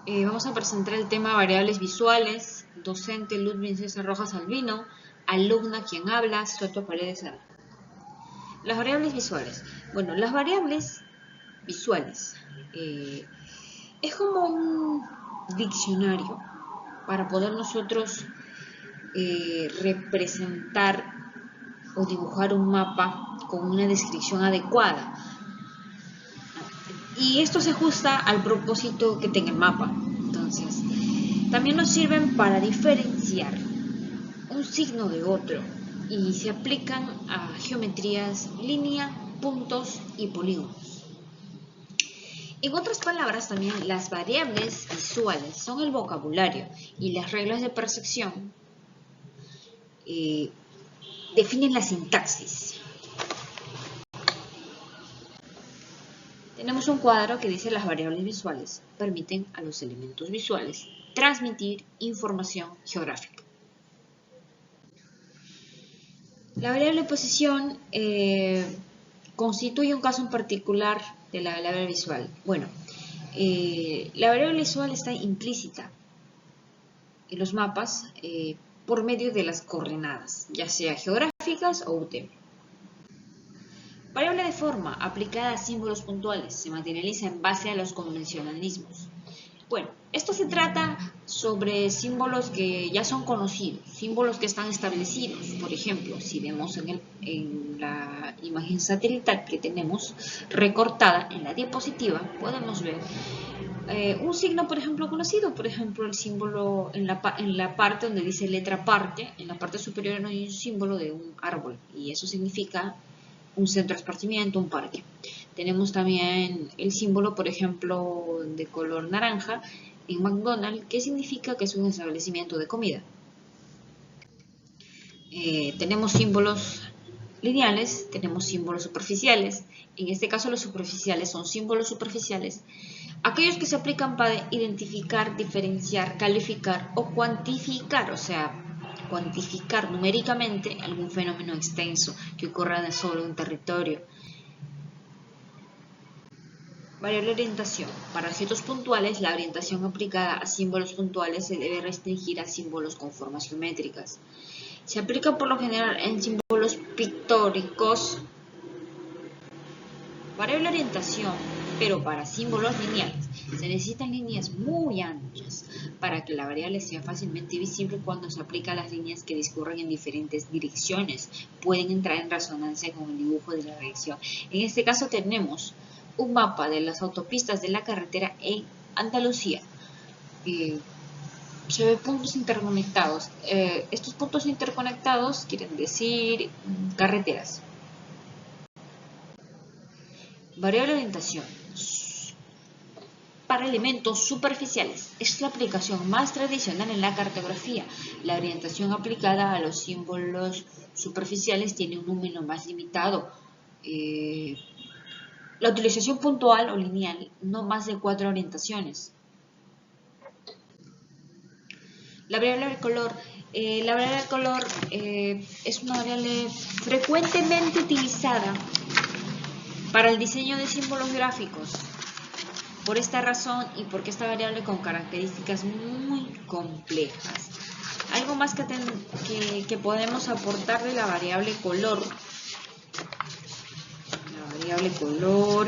Vamos a presentar el tema variables visuales. Docente Ludwig César Rojas Albino. Alumna quien habla, Soto Paredes Ara. Las variables visuales. Bueno, las variables visuales es como un diccionario para poder nosotros representar o dibujar un mapa con una descripción adecuada. Y esto se ajusta al propósito que tenga el mapa. Entonces, también nos sirven para diferenciar un signo de otro y se aplican a geometrías, línea, puntos y polígonos. En otras palabras, también las variables visuales son el vocabulario y las reglas de percepción definen la sintaxis. Tenemos un cuadro que dice las variables visuales permiten a los elementos visuales transmitir información geográfica. La variable posición constituye un caso en particular de la variable visual. Bueno, la variable visual está implícita en los mapas por medio de las coordenadas, ya sea geográficas o UTM. Variable de forma aplicada a símbolos puntuales se materializa en base a los convencionalismos. Bueno, esto se trata sobre símbolos que ya son conocidos, símbolos que están establecidos. Por ejemplo, si vemos en la imagen satelital que tenemos recortada en la diapositiva, podemos ver un signo, por ejemplo, conocido. Por ejemplo, el símbolo en la parte donde dice letra parte, en la parte superior hay un símbolo de un árbol y eso significa un centro de esparcimiento, un parque. Tenemos también el símbolo, por ejemplo, de color naranja en McDonald's, que significa que es un establecimiento de comida. Tenemos símbolos lineales, tenemos símbolos superficiales. En este caso los superficiales son símbolos superficiales, aquellos que se aplican para identificar, diferenciar, calificar o cuantificar, o sea, cuantificar numéricamente algún fenómeno extenso que ocurra sobre un territorio. Variable orientación. Para objetos puntuales, la orientación aplicada a símbolos puntuales se debe restringir a símbolos con formas geométricas. Se aplica por lo general en símbolos pictóricos. Variable orientación, pero para símbolos lineales. Se necesitan líneas muy anchas para que la variable sea fácilmente visible cuando se aplica a las líneas que discurren en diferentes direcciones. Pueden entrar en resonancia con el dibujo de la dirección. En este caso tenemos un mapa de las autopistas de la carretera en Andalucía. Se ve puntos interconectados. Estos puntos interconectados quieren decir carreteras. Variable de orientación. Para elementos superficiales. Es la aplicación más tradicional en la cartografía. La orientación aplicada a los símbolos superficiales tiene un número más limitado. La utilización puntual o lineal, no más de 4 orientaciones. La variable de color. La variable de color es una variable frecuentemente utilizada para el diseño de símbolos gráficos. Por esta razón y porque esta variable con características muy complejas. Algo más que podemos aportar de la variable color. La variable color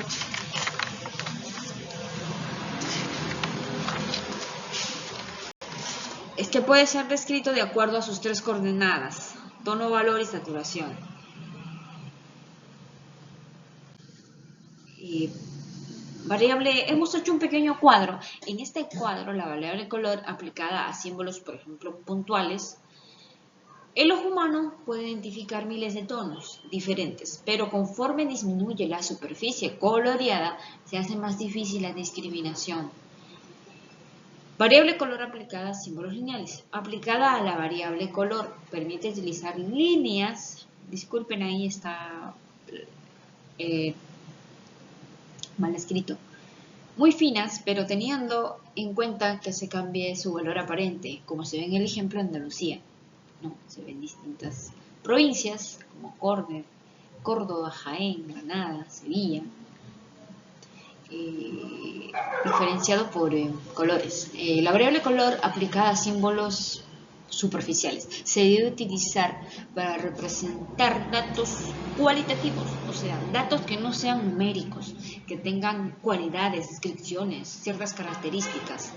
es que puede ser descrito de acuerdo a sus tres coordenadas: tono, valor y saturación. Variable, hemos hecho un pequeño cuadro. En este cuadro, la variable color aplicada a símbolos, por ejemplo, puntuales, el ojo humano puede identificar miles de tonos diferentes, pero conforme disminuye la superficie coloreada, se hace más difícil la discriminación. Variable color aplicada a símbolos lineales. Aplicada a la variable color, permite utilizar líneas, disculpen, ahí está mal escrito, muy finas, pero teniendo en cuenta que se cambie su valor aparente, como se ve en el ejemplo de Andalucía. No, se ven distintas provincias como Córdoba, Jaén, Granada, Sevilla. diferenciado por colores. La variable color aplicada a símbolos superficiales se debe utilizar para representar datos cualitativos, o sea, datos que no sean numéricos, que tengan cualidades, descripciones, ciertas características.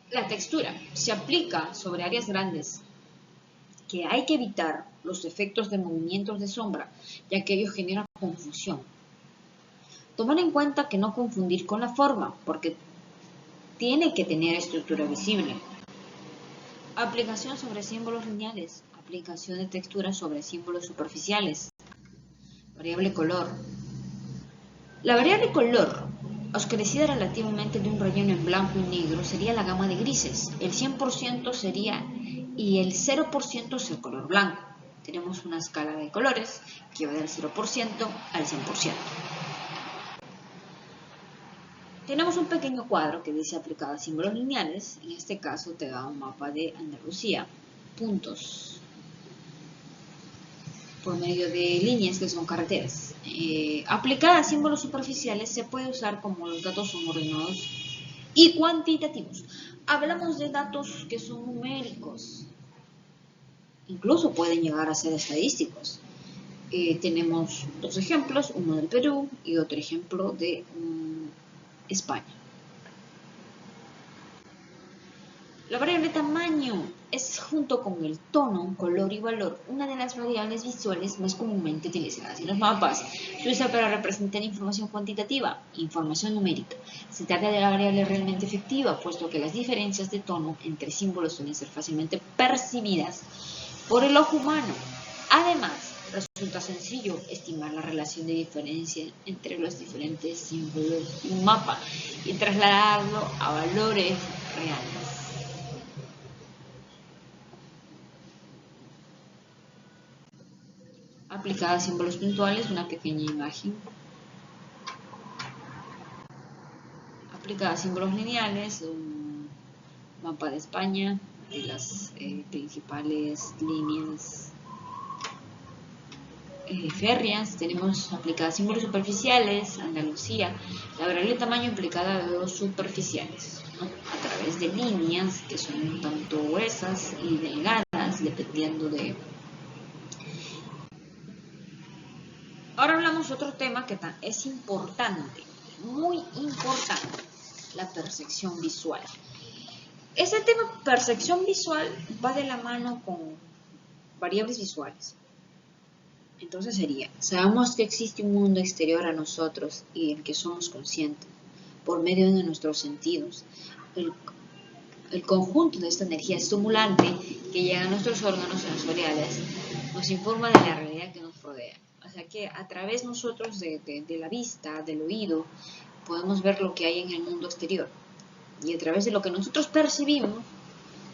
La textura se aplica sobre áreas grandes, que hay que evitar los efectos de movimientos de sombra, ya que ellos generan confusión. Tomar en cuenta que no confundir con la forma, porque tiene que tener estructura visible. Aplicación sobre símbolos lineales. Aplicación de textura sobre símbolos superficiales. Variable color. La variable color, oscurecida relativamente de un relleno en blanco y negro, sería la gama de grises. El 100% sería y el 0% es el color blanco. Tenemos una escala de colores que va del 0% al 100%. Tenemos un pequeño cuadro que dice aplicado a símbolos lineales. En este caso te da un mapa de Andalucía. Puntos por medio de líneas que son carreteras. Aplicada a símbolos superficiales se puede usar como los datos son ordenados y cuantitativos. Hablamos de datos que son numéricos. Incluso pueden llegar a ser estadísticos. Tenemos dos ejemplos, uno del Perú y otro ejemplo de España. La variable tamaño es, junto con el tono, color y valor, una de las variables visuales más comúnmente utilizadas en los mapas. Se usa para representar información cuantitativa, información numérica. Se trata de la variable realmente efectiva, puesto que las diferencias de tono entre símbolos suelen ser fácilmente percibidas por el ojo humano. Además, resulta sencillo estimar la relación de diferencia entre los diferentes símbolos de un mapa y trasladarlo a valores reales. Aplicada a símbolos puntuales, una pequeña imagen. Aplicada a símbolos lineales, un mapa de España, de las principales líneas férreas. Tenemos aplicadas símbolos superficiales, Andalucía, la variable de tamaño aplicada a los superficiales, ¿no? A través de líneas que son un tanto gruesas y delgadas, dependiendo de... Ahora hablamos de otro tema que es importante, muy importante, la percepción visual. Este tema, percepción visual, va de la mano con variables visuales. Entonces sería, sabemos que existe un mundo exterior a nosotros y en que somos conscientes por medio de nuestros sentidos. El conjunto de esta energía estimulante que llega a nuestros órganos sensoriales nos informa de la realidad que nos rodea. O sea que a través nosotros de la vista, del oído, podemos ver lo que hay en el mundo exterior. Y a través de lo que nosotros percibimos,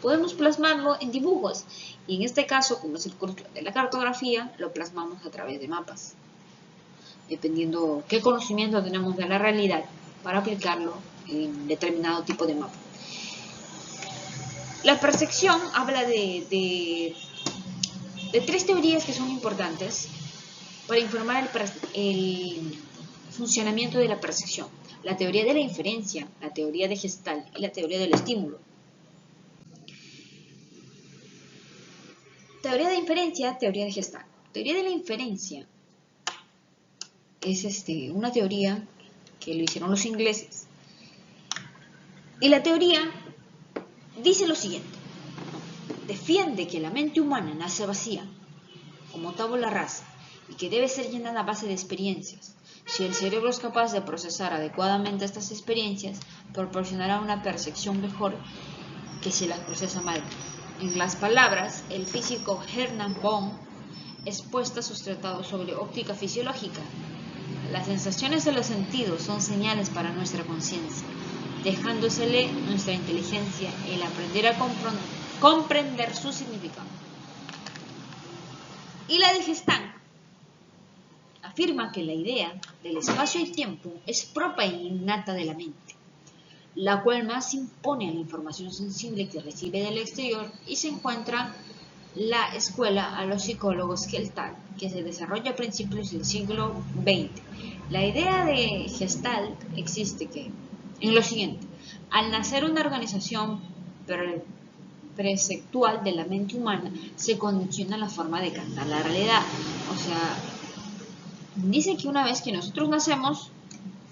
podemos plasmarlo en dibujos. Y en este caso, como es el curso de la cartografía, lo plasmamos a través de mapas. Dependiendo qué conocimiento tenemos de la realidad para aplicarlo en determinado tipo de mapa. La percepción habla de tres teorías que son importantes para informar el funcionamiento de la percepción. La teoría de la inferencia, la teoría de Gestalt y la teoría del estímulo. Teoría de inferencia, teoría de Gestalt. Teoría de la inferencia es una teoría que lo hicieron los ingleses. Y la teoría dice lo siguiente: defiende que la mente humana nace vacía, como tabula rasa, y que debe ser llenada a base de experiencias. Si el cerebro es capaz de procesar adecuadamente estas experiencias, proporcionará una percepción mejor que si las procesa mal. En las palabras, el físico Hermann Bohm expuesta sus tratados sobre óptica fisiológica. Las sensaciones de los sentidos son señales para nuestra conciencia, dejándosele nuestra inteligencia el aprender a comprender su significado. Y la de Gestalt afirma que la idea del espacio y tiempo es propia e innata de la mente, la cual más impone a la información sensible que recibe del exterior, y se encuentra la escuela a los psicólogos Gestalt, que se desarrolla a principios del siglo XX. La idea de Gestalt existe que, en lo siguiente, al nacer una organización preceptual de la mente humana, se condiciona la forma de captar la realidad. O sea, dice que una vez que nosotros nacemos,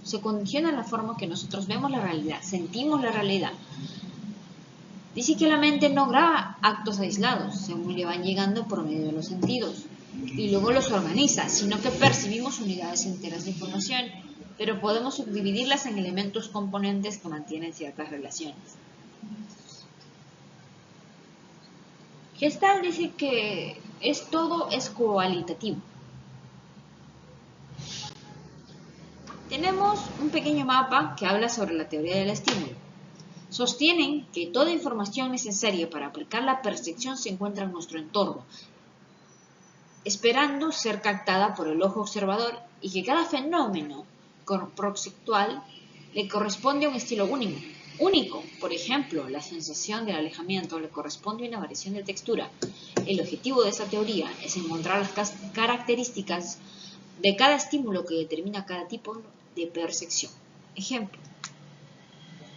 se condiciona la forma que nosotros vemos la realidad, sentimos la realidad. Dice que la mente no graba actos aislados, según le van llegando por medio de los sentidos, y luego los organiza, sino que percibimos unidades enteras de información, pero podemos subdividirlas en elementos componentes que mantienen ciertas relaciones. Gestalt dice que todo es cualitativo. Tenemos un pequeño mapa que habla sobre la teoría del estímulo. Sostienen que toda información necesaria para aplicar la percepción se encuentra en nuestro entorno, esperando ser captada por el ojo observador, y que cada fenómeno perceptual le corresponde a un estilo único. Por ejemplo, la sensación del alejamiento le corresponde a una variación de textura. El objetivo de esta teoría es encontrar las características de cada estímulo que determina cada tipo de percepción. Ejemplo: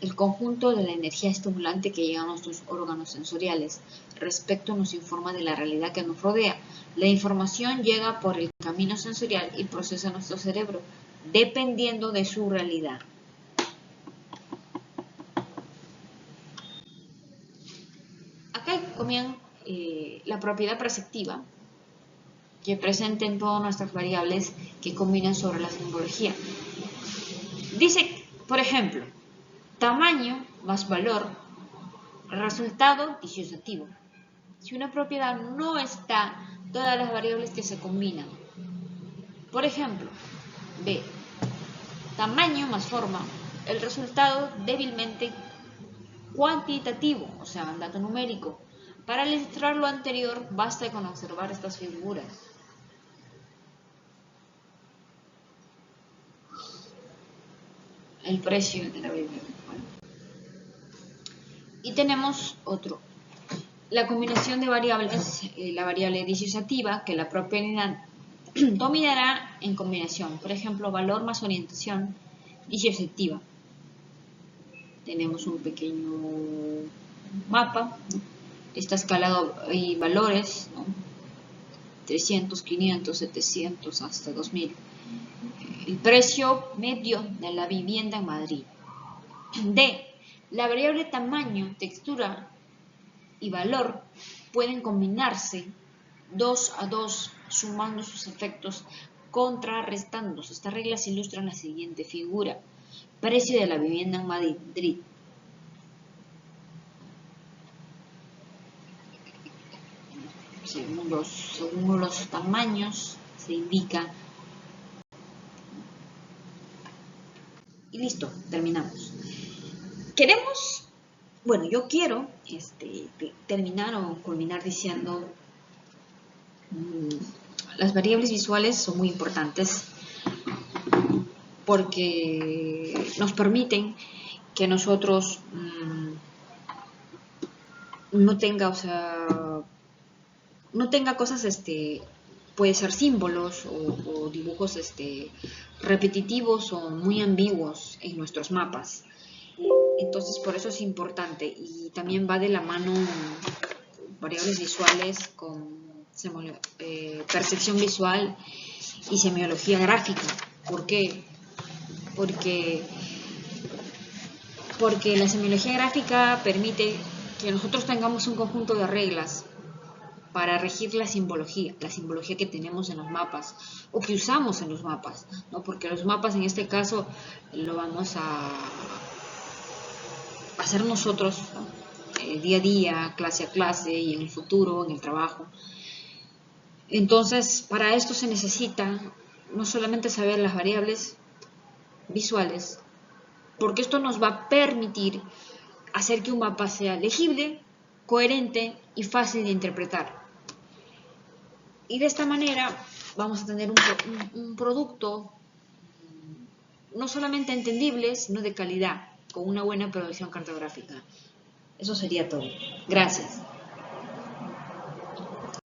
el conjunto de la energía estimulante que llega a nuestros órganos sensoriales respecto nos informa de la realidad que nos rodea. La información llega por el camino sensorial y procesa nuestro cerebro, dependiendo de su realidad. Acá comienza la propiedad perceptiva, que presenta en todas nuestras variables que combinan sobre la simbología. Dice, por ejemplo, tamaño más valor, resultado disociativo. Si una propiedad no está, todas las variables que se combinan. Por ejemplo, B, tamaño más forma, el resultado débilmente cuantitativo, o sea, un dato numérico. Para ilustrar lo anterior, basta con observar estas figuras. El precio de la Biblia. Y tenemos otro. La combinación de variables, la variable disociativa, que la propiedad dominará en combinación. Por ejemplo, valor más orientación disociativa. Tenemos un pequeño mapa. Está escalado y valores, ¿no? 300, 500, 700 hasta 2000. El precio medio de la vivienda en Madrid. D. La variable tamaño, textura y valor pueden combinarse 2 a 2, sumando sus efectos, contrarrestándose. Estas reglas ilustran la siguiente figura. Precio de la vivienda en Madrid. Según los tamaños se indica. Y listo, terminamos. Yo quiero terminar o culminar diciendo las variables visuales son muy importantes porque nos permiten que nosotros no tenga cosas, puede ser símbolos o dibujos repetitivos o muy ambiguos en nuestros mapas. Entonces, por eso es importante, y también va de la mano variables visuales con percepción visual y semiología gráfica. ¿Por qué? Porque la semiología gráfica permite que nosotros tengamos un conjunto de reglas para regir la simbología que tenemos en los mapas o que usamos en los mapas, ¿no? Porque los mapas en este caso lo vamos a hacer nosotros, ¿no? Día a día, clase a clase y en el futuro, en el trabajo. Entonces, para esto se necesita no solamente saber las variables visuales, porque esto nos va a permitir hacer que un mapa sea legible, coherente y fácil de interpretar. Y de esta manera vamos a tener un producto no solamente entendible, sino de calidad, con una buena producción cartográfica. Eso sería todo. Gracias.